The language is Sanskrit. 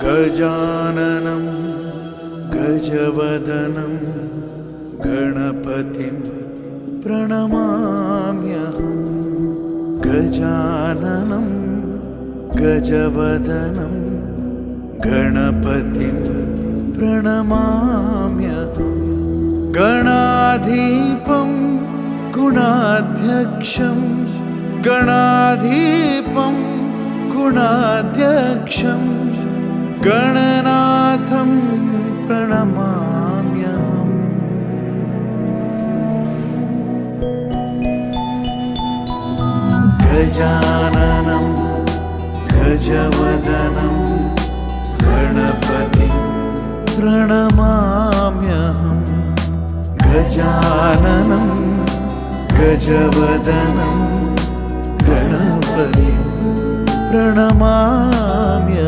गजाननं गजवदनं गणपतिं प्रणमाम्यहम् गजाननं गजवदनं गणपतिं प्रणमाम्यहम् गणाधीपं गुणाध्यक्षं गणाधीपं गुणाध्यक्षं गणनाथं प्रणमाम्यहम् गजाननं गजवदनं गणपतिं प्रणमाम्यहम् गजाननं गजवदनं गणपतिं प्रणमाम्यहम्।